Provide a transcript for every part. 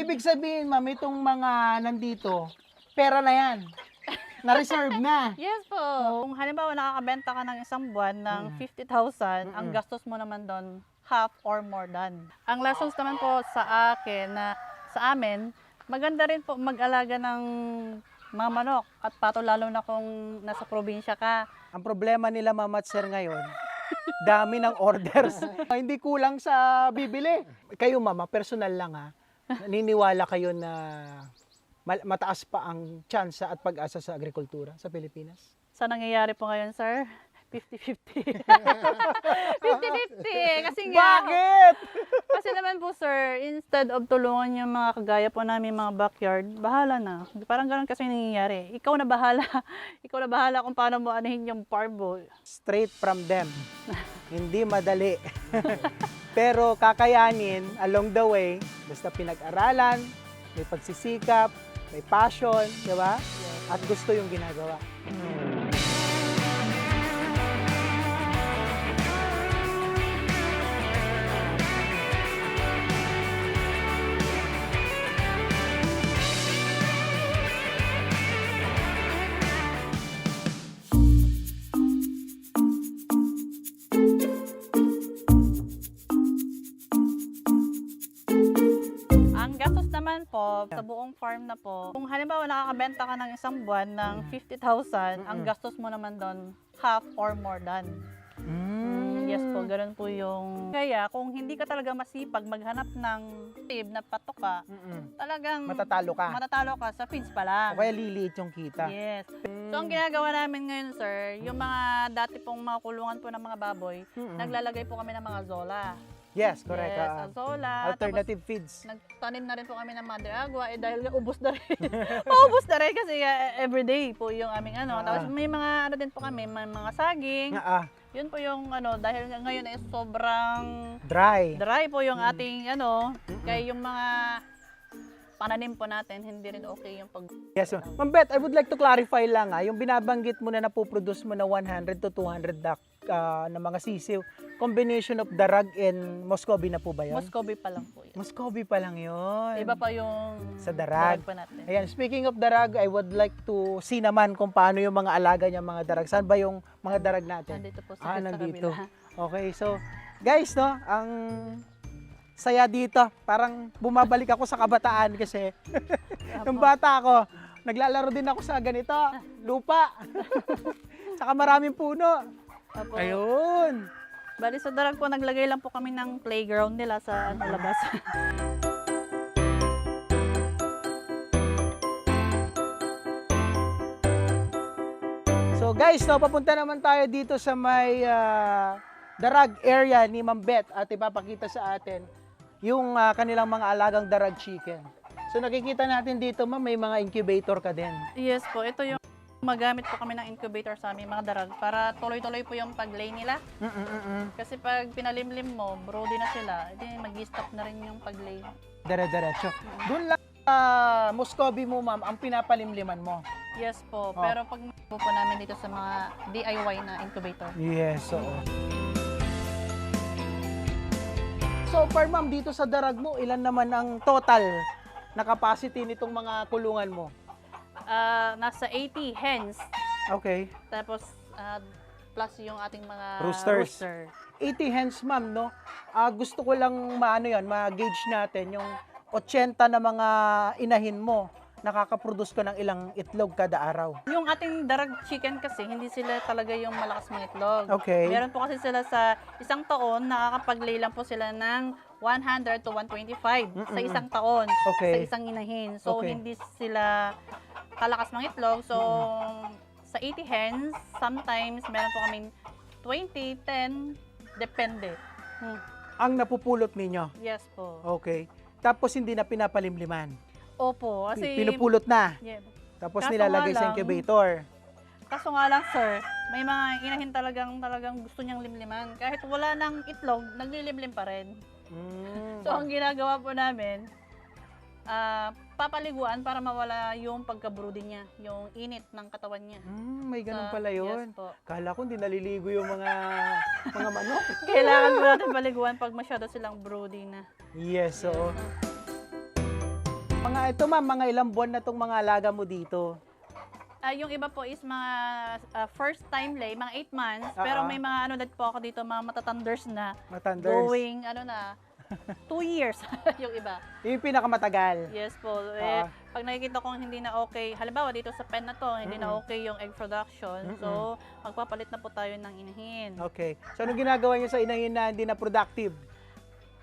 ibig sabihin, ma'am, itong mga nandito, pera na yan. Na-reserve na. Yes po. Kung halimbawa nakakabenta ka ng isang buwan ng 50,000, ang gastos mo naman doon half or more than. Ang lessons naman po sa akin na sa amin, maganda rin po mag-alaga ng mga manok at pato lalo na kung nasa probinsya ka. Ang problema nila, ma'am at sir, ngayon, dami ng orders. Hindi kulang sa bibili. Kayo, mama, personal lang ha. Naniniwala kayo na mataas pa ang tsansa at pag-asa sa agrikultura sa Pilipinas? Sa nangyayari po ngayon, sir, 50-50. 50-50. Kasi nga, Bakit? kasi naman po, sir, instead of tulungan yung mga kagaya po namin mga backyard, bahala na. Parang ganun kasi nangyayari. Ikaw na bahala. Ikaw na bahala kung paano mo anahin yung parbo. Straight from them. Hindi madali. Pero kakayanin along the way, basta pinag-aralan, may pagsisikap, may passion, di ba? At gusto yung ginagawa. Ang gastos naman po, sa buong farm na po, kung halimbawa nakakabenta ka ng isang buwan ng 50,000, ang gastos mo naman doon half or more than. Yes po, ganun po yung... Kaya kung hindi ka talaga masipag maghanap ng tip na patoka, talagang Matatalo ka. matatalo ka sa feeds pa lang. O kaya liliit yung kita. Yes. So ang ginagawa namin ngayon, sir, yung mga dati pong mga kulungan po ng mga baboy, naglalagay po kami ng mga zola. Yes, correct. Yes, zola. Alternative feeds. Nagtanim na rin po kami ng mother agua dahil nga ubos na rin. Maubos na rin kasi everyday po yung aming ano. Tapos may mga ano din po kami, may mga saging. Yun po yung ano, dahil ngayon ay sobrang dry po yung ating ano, kaya yung mga pananim po natin, hindi rin okay yung pag... Yes, Ma'am Beth, I would like to clarify lang yung binabanggit mo na napoproduce mo na 100 to 200 na mga sisiw. Combination of darag and Muscovy na po ba yun? Muscovy pa lang po yun. Muscovy pa lang yun. Iba pa yung sa darag. pa natin. Ayan, speaking of darag, I would like to see naman kung paano yung mga alaga niya mga darag. Saan ba yung mga darag natin? Nandito po sa nandito. kabila. Okay, so guys, no, ang saya dito. Parang bumabalik ako sa kabataan kasi nung bata ako, naglalaro din ako sa ganito, lupa. Saka maraming puno. Opo. Ayun. Bali sa darag po, naglagay lang po kami ng playground nila sa ano, labas. So guys, no, papunta naman tayo dito sa may darag area ni Ma'am Beth at ipapakita sa atin yung kanilang mga alagang darag chicken. So nakikita natin dito, ma'am, may mga incubator ka din. Yes po, ito yung magamit po kami ng incubator sa aming mga darag para tuloy-tuloy po yung pag-lay nila. Kasi pag pinalimlim mo, brody na sila, edi mag-stop na rin yung pag-lay. Dire-diretso. Doon lang Muscovy mo, ma'am, ang pinapalimliman mo. Yes po, pero pag po namin dito sa mga DIY na incubator. Yes, oo. So far, ma'am, dito sa darag mo, ilan naman ang total na capacity nitong mga kulungan mo? Nasa 80 hens. Okay. Tapos plus yung ating mga Roosters. rooster. 80 hens, ma'am, no? Gusto ko lang ma-gauge natin yung 80 na mga inahin mo. Nakakaproduce ko ng ilang itlog kada araw. Yung ating darag chicken kasi, hindi sila talaga yung malakas mga itlog. Okay. Meron po kasi sila sa isang taon, nakakapag-lay lang po sila ng 100 to 125 sa isang taon. Okay. Sa isang inahin. So, Okay. hindi sila kalakas mga itlog. So, sa 80 hens, sometimes meron po kaming 20, 10, depende. Ang napupulot ninyo. Yes po. Okay. Tapos hindi na pinapalimliman. Opo, kasi... Pinupulot na. Yeah. Tapos Kaso nilalagay nga sa lang, incubator. Kaso nga lang, sir, may mga inahin talagang gusto niyang limliman. Kahit wala ng itlog, naglilimlim pa rin. So, ang ginagawa po namin, papaliguan para mawala yung pagka-broody niya, yung init ng katawan niya. May ganun pala yun. Yes po. Kala ko hindi naliligo yung mga manok. Kailangan po natin paliguan pag masyado silang broody na. Yes, oo. Mga ito ma'am, mga ilang buwan na tong mga alaga mo dito? Yung iba po is mga first time lay, mga 8 months. Pero may mga ano din po ako dito, mga matatanders na. Matanders. Going, 2 years yung iba. Yung pinakamatagal. Yes po. Pag nakikita kong hindi na okay, halimbawa dito sa pen na to, hindi na okay yung egg production. So, magpapalit na po tayo ng inahin. Okay. So, anong ginagawa niyo sa inahin na hindi na productive?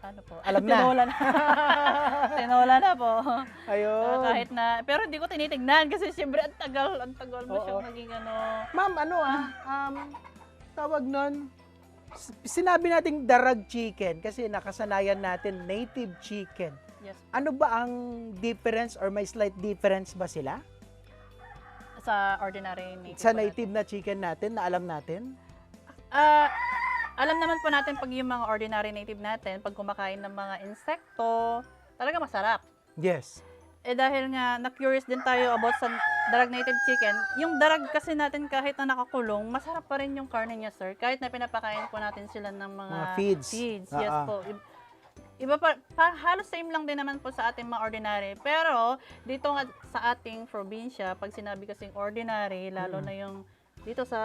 Ano po? Alam na. Tinola na. Tinola na po. Ayun. Kahit na, pero hindi ko tinitignan kasi siyempre ang tagal mo siyang naging Ma'am, tawag nun, sinabi nating darag chicken kasi nakasanayan natin native chicken. Yes. Ano ba ang difference or may slight difference ba sila? Sa ordinary native. Sa native na chicken natin na alam natin? Alam naman po natin pag yung mga ordinary native natin, pag kumakain ng mga insekto, talaga masarap. Yes. Dahil nga na-curious din tayo about sa darag native chicken, yung darag kasi natin kahit na nakakulong, masarap pa rin yung karne niya, sir. Kahit na pinapakain po natin sila ng mga feeds. Yes po. Iba pa, halos same lang din naman po sa ating mga ordinary. Pero dito nga sa ating probinsya, pag sinabi kasing ordinary, lalo na yung dito sa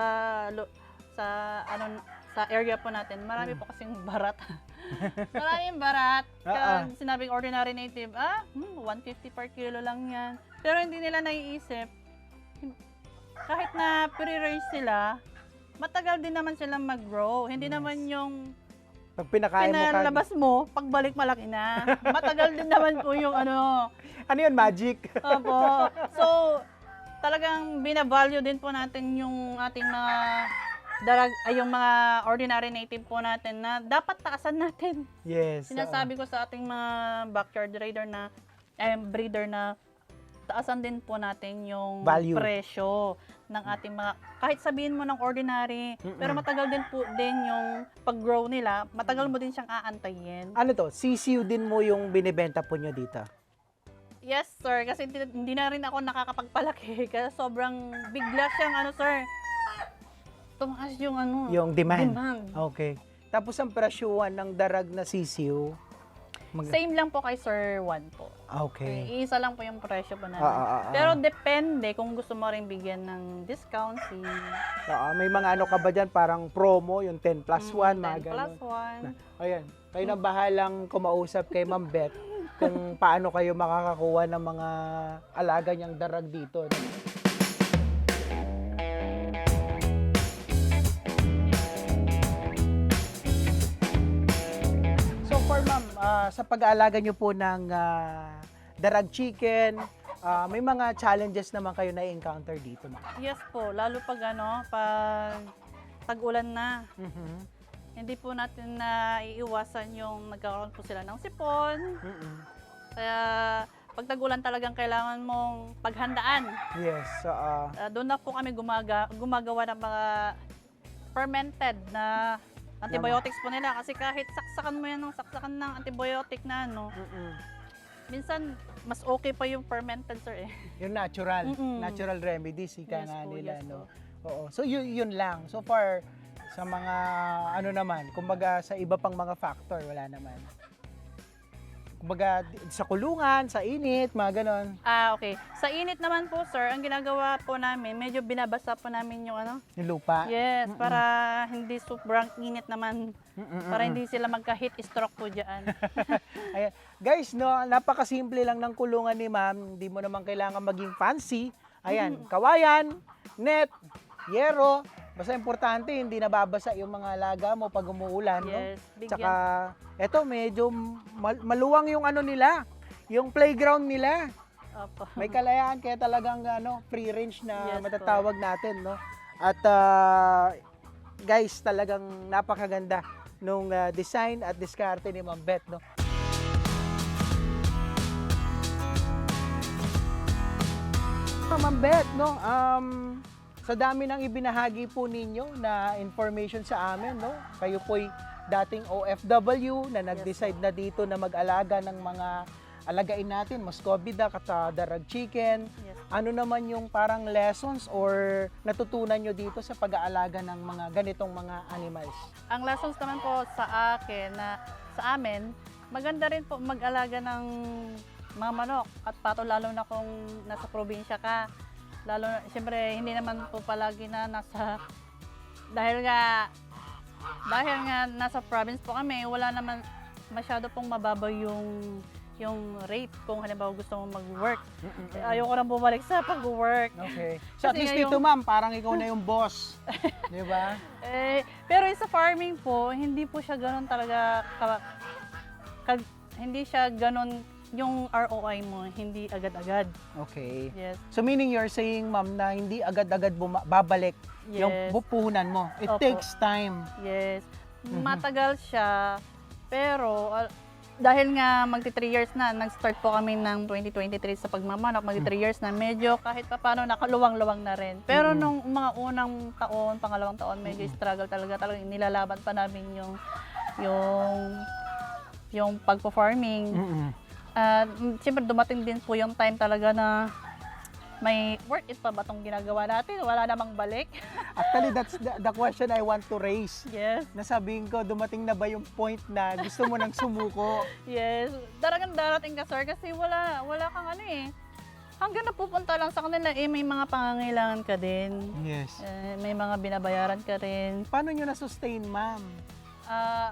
area po natin, marami po kasing barat. Maraming barat. Kaya sinabing ordinary native, 150 per kilo lang yan. Pero hindi nila naiisip, kahit na pre-range sila, matagal din naman silang mag-grow. Hindi naman yung pag pinakain mo pinalabas mo, pagbalik malaki na. Matagal din naman po yung Ano yun, magic? Opo. So, talagang binavalue din po natin yung ating mga yung mga ordinary native po natin na dapat taasan natin. Yes. Sinasabi ko sa ating mga backyard breeder na taasan din po natin yung value, presyo ng ating mga, kahit sabihin mo ng ordinary, pero matagal din po din yung pag-grow nila, matagal mo din siyang aantayin. Ano to? CCU din mo yung binibenta po nyo dito? Yes, sir. Kasi hindi na rin ako nakakapagpalaki. Kasi sobrang bigla siyang sir. Tumaas yung yung demand. Demand. Okay. Tapos ang presyuhan ng darag na sisiw? Same lang po kay Sir Juan po. Okay. Iisa lang po yung presyo po namin. Pero depende kung gusto mo rin bigyan ng discount. May mga ano ka ba dyan? Parang promo, yung 10 plus 1, mga 10 ganun. plus 1. Ayan. Kayo na bahalang kumausap kay Ma'am Beth kung paano kayo makakakuha ng mga alaga niyang darag dito. So for Ma'am, sa pag-aalaga niyo po ng darag chicken, may mga challenges naman kayo na encounter dito, Ma'am? Yes po, lalo pag pag tag-ulan na. Hindi po natin na iiwasan yung nagkakaroon po sila ng sipon. Kaya pag tag-ulan talagang kailangan mong paghandaan. Yes. Doon na po kami gumagawa ng mga fermented na antibiotics po nila. Kasi kahit saksakan mo yan ng saksakan ng antibiotic na minsan mas okay pa yung fermented, sir. Yung natural. Natural remedies, ika nga nila. Yes, no? Oo. So yun lang. So far, sa mga naman, kumbaga sa iba pang mga factor, wala naman. Kumbaga sa kulungan, sa init, mga ganon. Okay. Sa init naman po, sir, ang ginagawa po namin, medyo binabasa po namin yung Yung lupa. Yes, para hindi sobrang init naman. Para hindi sila magka-heat stroke po dyan. Ayan. Guys, no, napakasimple lang ng kulungan ni Ma'am. Hindi mo naman kailangan maging fancy. Ayan, kawayan, net, yero. Basta importante, hindi nababasa yung mga alaga mo pag umuulan. Yes, no? Tsaka, eto, medyo maluwang yung nila, yung playground nila. Opo. May kalayaan, kaya talagang free range na Yes, matatawag natin. No? At guys, talagang napakaganda nung design at diskarte ni Ma'am Beth. No? Ma'am Beth, no? Sa dami ng ibinahagi po ninyo na information sa amin, no? Kayo po'y dating OFW na nag-decide na dito na mag-alaga ng mga alagain natin, Muscovy duck at darag chicken. Yes. Ano naman yung parang lessons or natutunan nyo dito sa pag-aalaga ng mga ganitong mga animals? Ang lessons naman po sa akin na sa amin, maganda rin po mag-alaga ng mga manok at pato, lalo na kung nasa probinsya ka. Lalo na, siyempre, hindi naman po palagi na dahil nga nasa province po kami, wala naman masyado pong mababa yung rate kung halimbawa gusto mong mag-work. Ayoko nang bumalik sa pag-work. Okay. So at Kasi least nga dito ma'am, parang ikaw na yung boss. Di ba? Pero sa farming po, hindi po siya gano'n talaga, hindi siya gano'n yung ROI mo, hindi agad-agad. Okay. Yes. So meaning you're saying ma'am na hindi agad-agad babalik yung Yes. pupuhunan mo. It Opo. takes time. Yes. Matagal siya, pero dahil nga magti 3 years na, nag-start po kami ng 2023 sa pagmamanok, magti 3 years na, medyo kahit pa paano nakaluwang-luwang na rin. Pero nung mga unang taon, pangalawang taon, medyo struggle talaga nilalaban pa namin yung pagpo-farming. At siyempre dumating din po yung time talaga na may worth it pa ba itong ginagawa natin? Wala namang balik. Actually, that's the question I want to raise. Yes. Nasabihin ko, dumating na ba yung point na gusto mo nang sumuko? Yes. Darating ka, sir, kasi wala kang ano eh. Hanggang napupunta lang sa kanila, may mga pangangailangan ka din. Yes. May mga binabayaran ka rin. Paano nyo na-sustain, ma'am?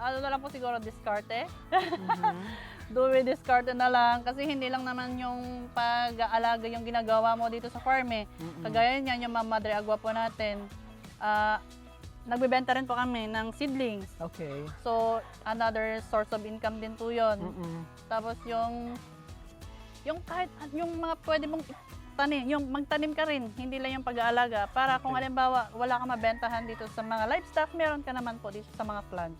Ano na lang po siguro, diskarte. Diskarte na lang kasi hindi lang naman yung pag-aalaga yung ginagawa mo dito sa farm eh. Kagaya niyan yung Madre Agua po natin. Nagbebenta rin po kami ng seedlings. Okay. So, another source of income din po yun. Tapos yung kahit yung mga pwede mong tanim, yung magtanim ka rin, hindi lang yung pag-aalaga. Para kung halimbawa wala kang mabentahan dito sa mga livestock, meron ka naman po dito sa mga plants.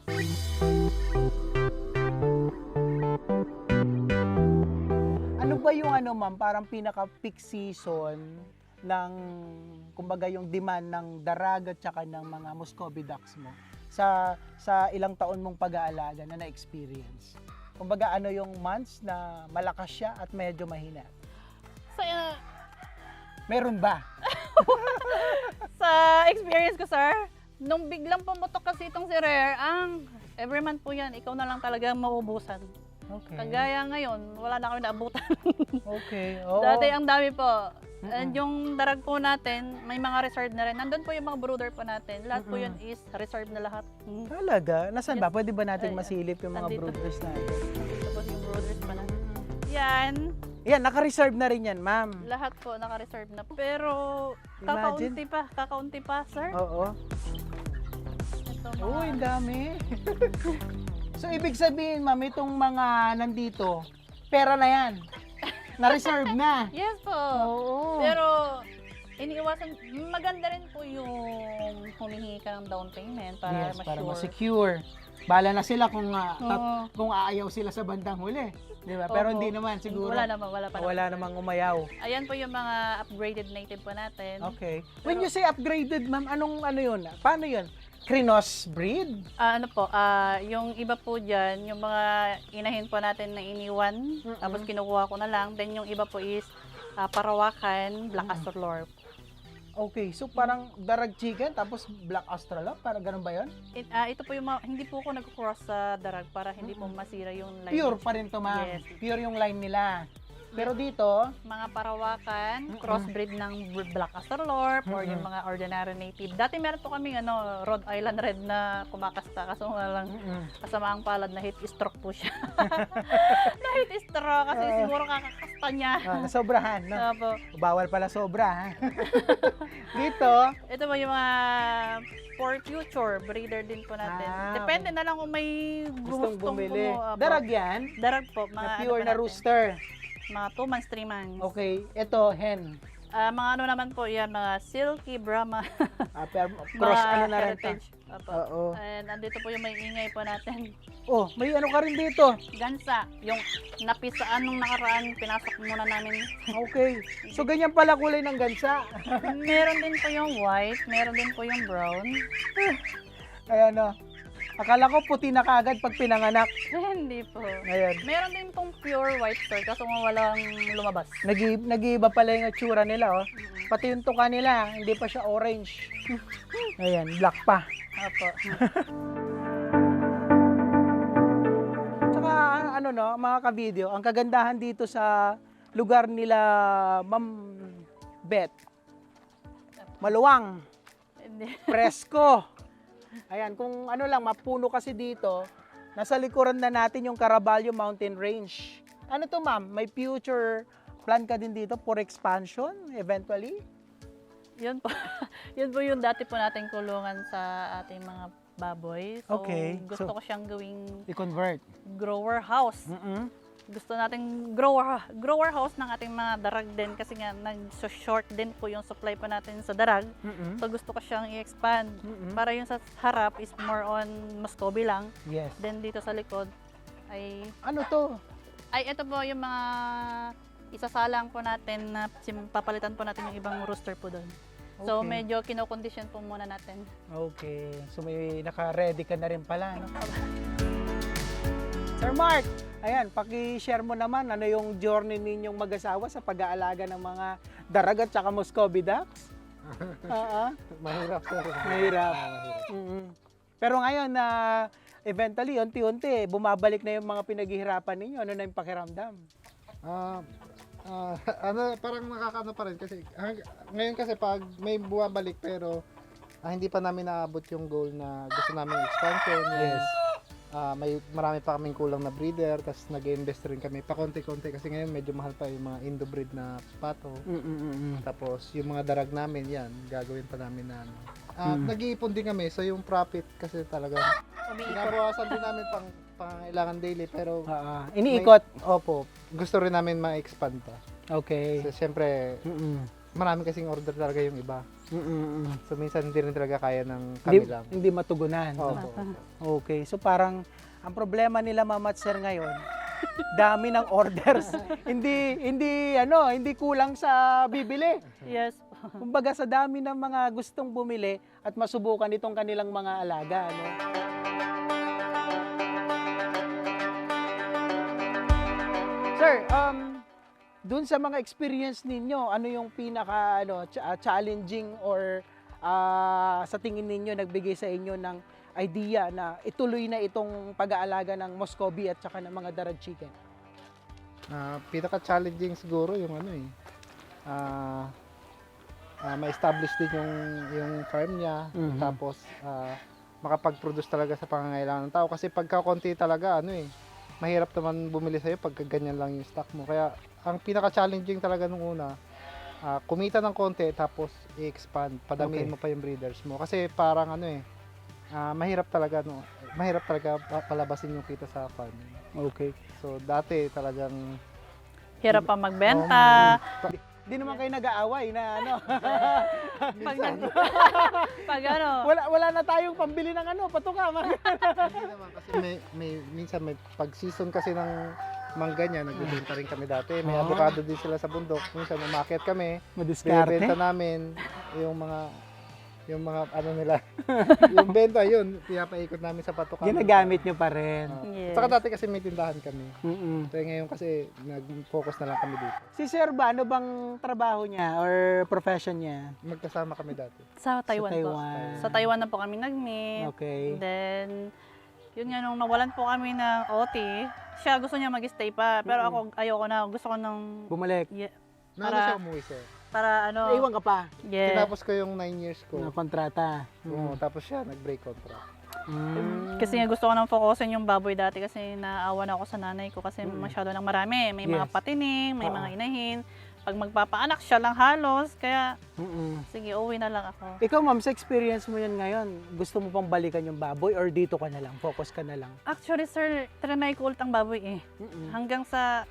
Ano ba yung ma'am, parang pinaka-peak season ng, kumbaga yung demand ng darag at saka ng mga Muscovy ducks mo sa ilang taon mong pag-aalaga na na-experience? Kumbaga ano yung months na malakas siya at medyo mahina? Meron ba? Sa experience ko, sir, nung biglang pumutok kasi itong si Rare, every month po yan, ikaw na lang talaga mauubusan. Okay. Kagaya ngayon, wala na kami naabutan. Okay. Oo. Dati ang dami po. And yung darag po natin, may mga reserve na rin. Nandun po yung mga brooder po natin. Lahat po yun is reserve na lahat. Talaga? Nasaan ba? Pwede ba natin Ay, masilip yung mga nandito. brooders natin? Ito po yung brooders pa natin. Yan. Yan, naka-reserve na rin yan, ma'am. Lahat po naka-reserve na. Pero Imagine. kakaunti pa, sir. Oo. Ito mga... Uy, ang dami. So, ibig sabihin, ma'am, itong mga nandito, pera na yan. Na-reserve na. Yes po. Oo. Pero iniiwasan, maganda rin po yung humihingi ka ng down payment para Yes, para ma-sure. ma-secure. Bala na sila kung Oo. kung aayaw sila sa bandang huli. Di ba? Pero Opo. hindi naman, siguro. Wala pa. Wala namang umayaw. Ayan po yung mga upgraded native po natin. Okay. When you say upgraded, ma'am, anong yun? Paano yun? Cross breed? Yung iba po dyan, yung mga inahin po natin na iniwan, tapos kinukuha ko na lang. Then yung iba po is Parawakan, Black Astrolorp. Okay, so parang darag chicken, tapos black astrolop, parang ganun ba yun? Ito po yung hindi po ako nag-cross sa darag para hindi po masira yung line. Pure pa rin to, ma'am. Yes. Pure yung line nila. Pero dito, Mga Parawakan, crossbreed ng Black Astrolorp or yung mga ordinary native. Dati meron po kaming Rhode Island Red na kumakasta kaso walang kasama ang palad na heat stroke po siya. Na heat stroke kasi siguro kakakasta niya. nasobrahan, no? Opo. Bawal pala sobra, ha? Dito, Ito po yung mga for future breeder din po natin. Depende na lang kung may gustong gustong bumili. Opo. Darag yan? Darag po. Mga Na ano pure po na natin. rooster. Mga 2 months, 3 months. Okay, ito, hen. Mga ano naman po yan, mga Silky, Brahma. Cross, mga ano na rin to? heritage. Opo. Oo. And andito po yung may ingay po natin. Oh, may ano ka rin dito. Gansa. Yung napisaan nung nakaraan, pinasok muna namin. Okay. So, ganyan pala kulay ng gansa. Meron din po yung white, meron din po yung brown. Ayan, no. Akala ko puti na kagad pag pinanganak. Hindi po. Ayan. Meron din pong pure white sir, kaso nga walang lumabas. Nag-iiba pala yung itsura nila, oh. Pati yung tuka nila, hindi pa siya orange. Ayan, black pa. Opo. Tsaka, ano ano no, mga ka-video, ang kagandahan dito sa lugar nila Ma'am Beth, maluwang, Hindi. presko. Ayan, kung ano lang, mapuno kasi dito, nasa likuran na natin yung Caraballo Mountain Range. Ano to ma'am? May future plan ka din dito for expansion eventually? Yun po. Yun po yung dati po nating kulungan sa ating mga baboy. So, Okay. gusto So- ko siyang gawing I-convert. grower house. Mm-mm. Gusto nating grower house ng ating mga darag din kasi nga nag-short din po yung supply pa natin sa darag. Mm-mm. So gusto ko siyang i-expand Mm-mm. para yung sa harap is more on Muscovy lang. Yes. Then dito sa likod Ano to? ay ito po yung mga isasalang po natin na papalitan po natin yung ibang rooster po doon. So Okay. medyo kino-condition po muna natin. Okay. So may naka-ready ka na rin pala, no? Sir Mark, ayan, paki-share mo naman ano yung journey ninyong mag-asawa sa pag-aalaga ng mga darag at saka Muscovy ducks? Oo. Mahirap sir. Mahirap. Mm-mm. Pero ngayon na eventually, unti-unti, bumabalik na yung mga pinaghihirapan ninyo. Ano na yung pakiramdam? Ah, ano, parang nakakaano pa rin kasi ngayon kasi pag may buwabalik pero hindi pa namin naabot yung goal na gusto namin expansion. Yes. May marami pa kaming kulang na breeder, tapos nag-invest rin kami pa konti-konti kasi ngayon medyo mahal pa yung mga indobreed na pato. Tapos yung mga darag namin, yan, gagawin pa namin na ano. Nag-iipon din kami, so yung profit kasi talaga pinabawasan din namin pangailangan daily pero Iniikot. opo, gusto rin namin ma-expand pa. Okay. So syempre, marami kasing order talaga yung iba. So minsan hindi rin talaga kaya ng kami lang. Hindi matugunan. no? Opo, opo. Okay. So parang ang problema nila Mama at Sir ngayon, dami ng orders. hindi kulang sa bibili. Yes. Kumbaga sa dami ng mga gustong bumili at masubukan itong kanilang mga alaga, no? Sir, dun sa mga experience ninyo, ano yung pinaka challenging or sa tingin ninyo nagbigay sa inyo ng idea na ituloy na itong pag-aalaga ng Muscovy at saka ng mga darag chicken? Pinaka-challenging siguro yung ano ma-establish din yung farm niya, tapos makapag-produce talaga sa pangangailangan ng tao kasi pagka konti talaga mahirap naman bumili sa'yo pagka ganyan lang yung stock mo. Kaya ang pinaka-challenging talaga nung una, kumita ng konti tapos i-expand, padamihin mo pa yung breeders mo kasi parang mahirap talaga palabasin yung kita sa farm. Okay. So dati talagang Hirap pa magbenta. Di naman kayo nag-aaway na Pag ano, wala na tayong pambili ng patuka. hindi naman kasi minsan may pag-season kasi ng mangga niya, nagbebenta rin kami dati. May avocado din sila sa bundok. Minsan umakyat kami, Madiskarte. bebenta namin yung mga ano nila. Yung benta yun, pinapaikot namin sa patukan. Ginagamit nyo pa rin. yes. Saka dati kasi may tindahan kami. Mm-mm. Kaya ngayon kasi nag-focus na lang kami dito. Si Sir ba, ano bang trabaho niya or profession niya? Magkasama kami dati. Sa Taiwan, po. Taiwan. Sa Taiwan na po kami nag-meet. Okay. Then, yun nga, nung nawalan po kami ng OT, siya gusto niya mag-stay pa. Pero ako, ayoko na. Gusto ko nung, Bumalik. Naano Para- siya umuwi sir? para ano, Naiwan ka pa yes. Tinapos ko yung 9 years ko. na kontrata. Oo, tapos siya nag-break contract. Kasi nga gusto ko nang focusin yung baboy dati kasi naawa na ako sa nanay ko kasi masyado nang marami. May mga Yes. patining, may Oo. mga inahin. Pag magpapaanak siya lang halos. Kaya, Mm-mm. sige, uwi na lang ako. Ikaw ma'am, sa experience mo yun ngayon, gusto mo pang balikan yung baboy or dito ka na lang, focus ka na lang? Actually, sir, trinay ko ulit ang baboy eh. Mm-mm. Hanggang sa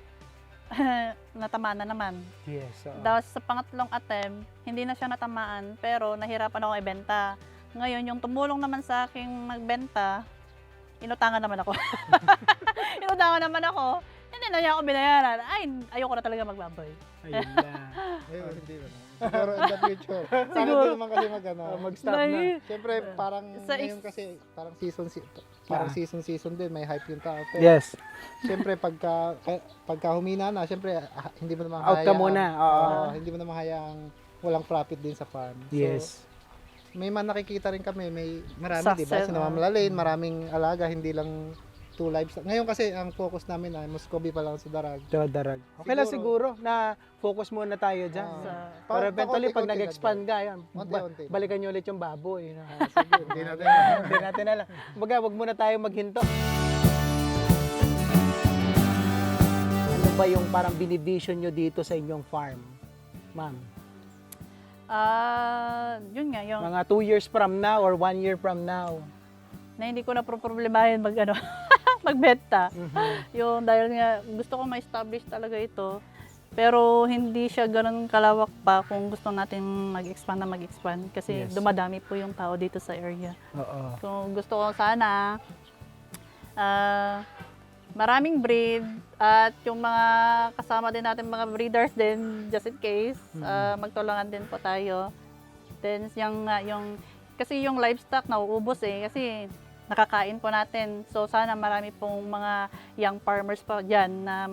natamaan na naman. Yes. oo. Tapos sa pangatlong attempt, hindi na siya natamaan pero nahirapan ako ibenta. Ngayon, yung tumulong naman sa aking magbenta, inutangan naman ako. Inutangan naman ako. Hindi na niya ako binayaran. Ay, ayoko na talaga magbaboy. Ayun lang. Ayun, hindi naman. Siguro in the future. Sana Siguro. din naman kasi Mag-stop na. Siyempre parang Sa ngayon kasi parang season din may hype yung tao. Pero Yes. siyempre pagka humina na, siyempre hindi mo naman Out ka muna. Oo. hindi mo naman hayaang walang profit din sa farm. Yes. So, may man nakikita rin kami, may marami, di ba? Success, Sinamamalalin, maraming alaga, hindi lang 2 lives. Ngayon kasi ang focus namin ay Muscovy pa lang sa darag. Darag. Okay lang siguro na focus muna tayo dyan. Pero eventually, pag nag-expand ka, yan, Unti-unti. balikan nyo ulit yung baboy. Sige, hindi natin. Hindi natin alam. Kumbaga, wag muna tayo maghinto. Ano ba yung parang binivision nyo dito sa inyong farm, ma'am? Yun nga, yung Mga 2 years from now or 1 year from now? na hindi ko na problemahin magbenta. Yung dahil nga gusto ko ma-establish talaga ito. Pero hindi siya ganoon kalawak pa kung gusto natin mag-expand na mag-expand kasi Yes. dumadami po yung tao dito sa area. Oo. Kung gusto ko sana maraming breed at yung mga kasama din natin mga breeders din just in case magtulungan din po tayo. Then yung kasi yung livestock nauubos kasi nakakain po natin. So sana marami pong mga young farmers pa diyan na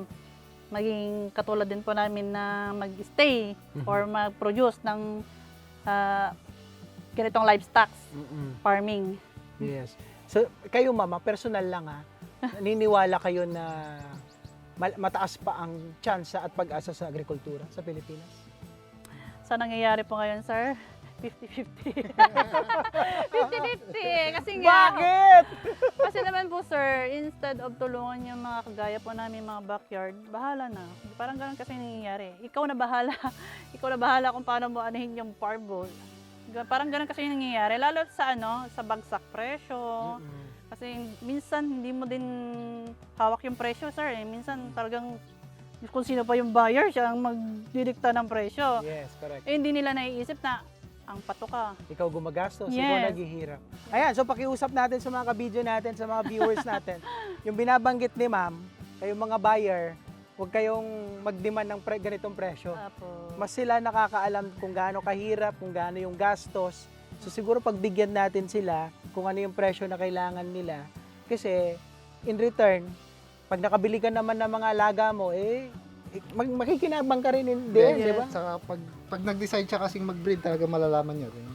maging katulad din po namin na mag-stay or mag-produce ng ganitong livestock farming. Yes. So, kayo mama, personal lang naniniwala kayo na mataas pa ang tsansa at pag-asa sa agrikultura sa Pilipinas? Sa nangyayari po ngayon, sir? 50-50. 50-50. Kasi nga, Bakit? kasi naman po, sir, instead of tulungan yung mga kagaya po namin mga backyard, bahala na. Parang ganun kasi nangyayari. Ikaw na bahala. Ikaw na bahala kung paano mo anuhin yung farm bowl. Parang ganun kasi nangyayari. Lalo sa sa bagsak presyo. Kasi minsan hindi mo din hawak yung presyo, sir. Minsan talagang kung sino pa yung buyer, siya ang magdidikta ng presyo. Yes, correct. Hindi nila naiisip na ang pato ka. Ikaw gumagastos, ikaw Yes. naghihirap. Ayan, so pakiusap natin sa mga kabidyo natin, sa mga viewers natin. Yung binabanggit ni ma'am, kayong mga buyer, huwag kayong mag-demand ng ganitong presyo. Apo. Mas sila nakakaalam kung gaano kahirap, kung gaano yung gastos. So siguro pagbigyan natin sila kung ano yung presyo na kailangan nila. Kasi in return, pag nakabili ka naman ng mga alaga mo, makikinabang ka rin din, Yes. di ba? Saka pag nag-decide siya kasing mag-breed, talaga malalaman niya rin.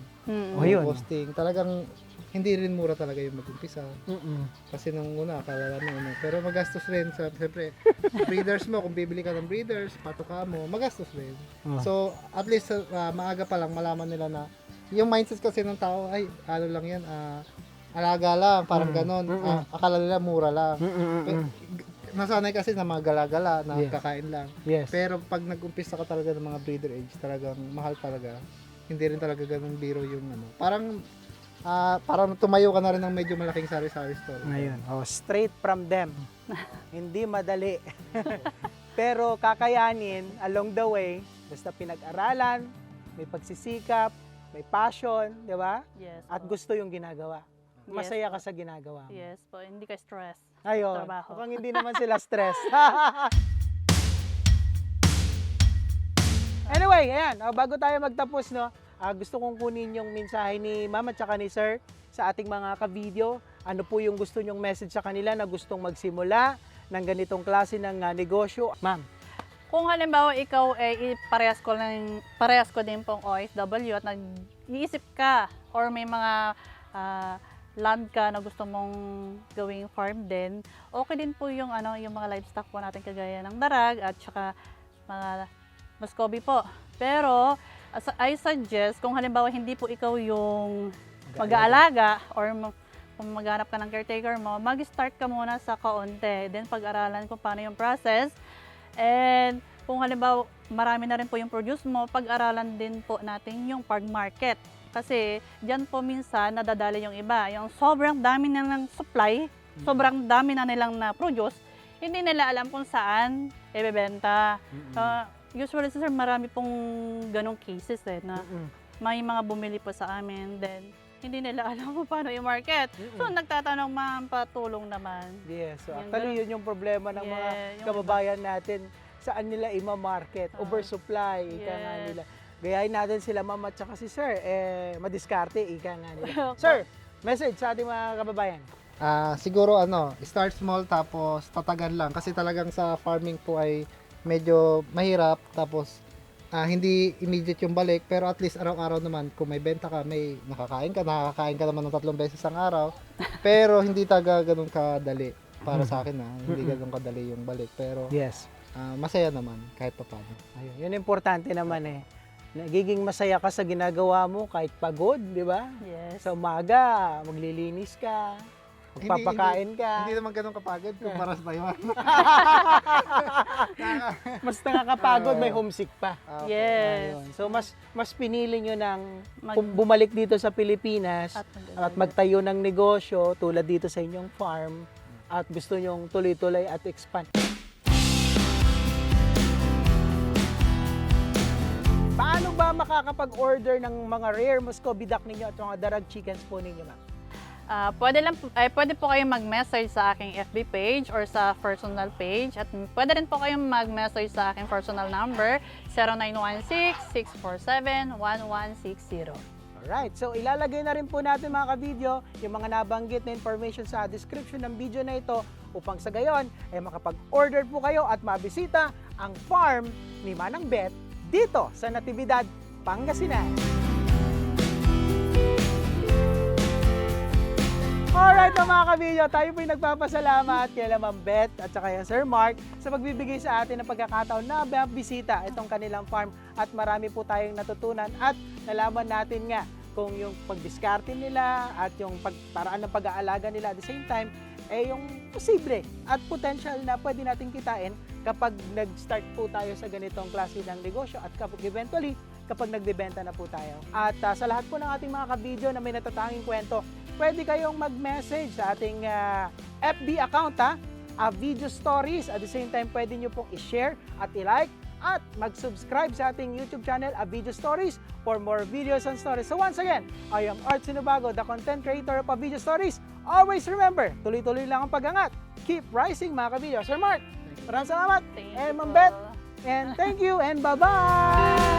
Oh, yun. Costing, talagang hindi rin mura talaga yung mag-umpisa. Mm-mm. Kasi nung una, akala namin, pero magastos rin. Siyempre, breeders mo, kung bibili ka ng breeders, patuka mo, magastos rin. Oh. So, at least maaga pa lang, malaman nila na, yung mindset kasi ng tao, ay, ano lang yan, alaga lang, parang ganon. Akala nila mura lang. Nasanay kasi na mga gala-gala, na Yes. kakain lang. Yes. Pero pag nag-umpisa ka talaga ng mga breeder age, talagang mahal talaga. Hindi rin talaga ganun biro yung parang tumayo ka na rin ng medyo malaking sari-sari store. Ngayon, straight from them. Hindi madali. Pero kakayanin along the way, basta pinag-aralan, may pagsisikap, may passion, di ba? Yes. At po. gusto yung ginagawa. Masaya Yes ka sa ginagawa mo. Yes po, hindi ka stress. Ayun, Trabaho. mukhang hindi naman sila stress. Anyway, ayan, bago tayo magtapos, no, gusto kong kunin yung mensahe ni Ma'am at saka ni Sir sa ating mga ka-video. Ano po yung gusto nyong message sa kanila na gustong magsimula ng ganitong klase ng negosyo? Ma'am. Kung halimbawa ikaw ay parehas ko din pong OFW at nag-iisip ka or may mga land ka na gusto mong gawing farm din, okay din po yung yung mga livestock po natin kagaya ng darag at saka mga Muscovy po. Pero I suggest kung halimbawa hindi po ikaw yung mag-aalaga or kung maghanap ka ng caretaker mo, mag-start ka muna sa kaunti. Then pag-aralan kung paano yung process. And kung halimbawa marami na rin po yung produce mo, pag-aralan din po natin yung farm market. Kasi diyan po minsan nadadala yung iba. Yung sobrang dami na ng supply, sobrang dami na nilang na-produce, hindi nila alam kung saan ibebenta. Usually, sir, marami pong ganong cases na may mga bumili po sa amin, then hindi nila alam kung paano yung market. So, nagtatanong ma'am, patulong naman. Yes, so Yung actually yun yung problema ng mga yung kababayan natin. Saan nila ima-market? Oversupply, ika nga Yes. nila. Gayahin natin sila ma'am at saka si Sir, madiskarte, ika nga nila. Sir, message sa ating mga kababayan. Siguro start small tapos tatagan lang kasi talagang sa farming po ay medyo mahirap tapos hindi immediate yung balik pero at least araw-araw naman kung may benta ka, may nakakain ka naman ng 3 beses ang araw pero hindi talaga ganun kadali. para sa akin hindi ganun kadali yung balik. Pero Yes. masaya naman kahit papaano. Ayun, yun importante naman eh. Nagiging masaya ka sa ginagawa mo kahit pagod, di ba? Yes. Sa umaga, maglilinis ka, magpapakain ka. Hindi naman ganun kapagod kumpara sa Taiwan. Mas nakakapagod, may homesick pa. Yes. Ayun. So mas pinili nyo ng Mag- bumalik dito sa Pilipinas At at magtayo ng negosyo tulad dito sa inyong farm at gusto nyong tuloy-tuloy at expand. Paano ba makakapag-order ng mga rare Muscovy duck ninyo at mga darag chickens po ninyo, ma'am? Pwede po kayong mag-message sa aking FB page or sa personal page at pwede rin po kayong mag-message sa aking personal number 0916-647-1160. Alright, so ilalagay na rin po natin mga ka-video yung mga nabanggit na information sa description ng video na ito upang sa gayon ay makapag-order po kayo at mabisita ang farm ni Manang Bet dito sa Natividad, Pangasinan. Alright mga ka-video, tayo po yung nagpapasalamat kay Ma'am Beth at saka kay Sir Mark sa pagbibigay sa atin ng pagkakataon na bisita itong kanilang farm at marami po tayong natutunan at nalaman natin nga kung yung pagdiskarte nila at yung paraan ng pag-aalaga nila at the same time yung posible at potential na pwede natin kitain kapag nag-start po tayo sa ganitong klase ng negosyo at kapag eventually kapag nagbebenta na po tayo. At sa lahat po ng ating mga ka-video na may natatanging kwento, pwede kayong mag-message sa ating FB account video stories. At the same time, pwede nyo pong i-share at i-like at mag-subscribe sa ating YouTube channel, Video Stories, for more videos and stories. So once again, I am Art Sinubago, the content creator of Video Stories. Always remember, tuloy-tuloy lang ang pag-angat. Keep rising mga ka-video. Sir Mark, maraming salamat. Thank And you Ma'am po. Beth, and thank you and bye-bye!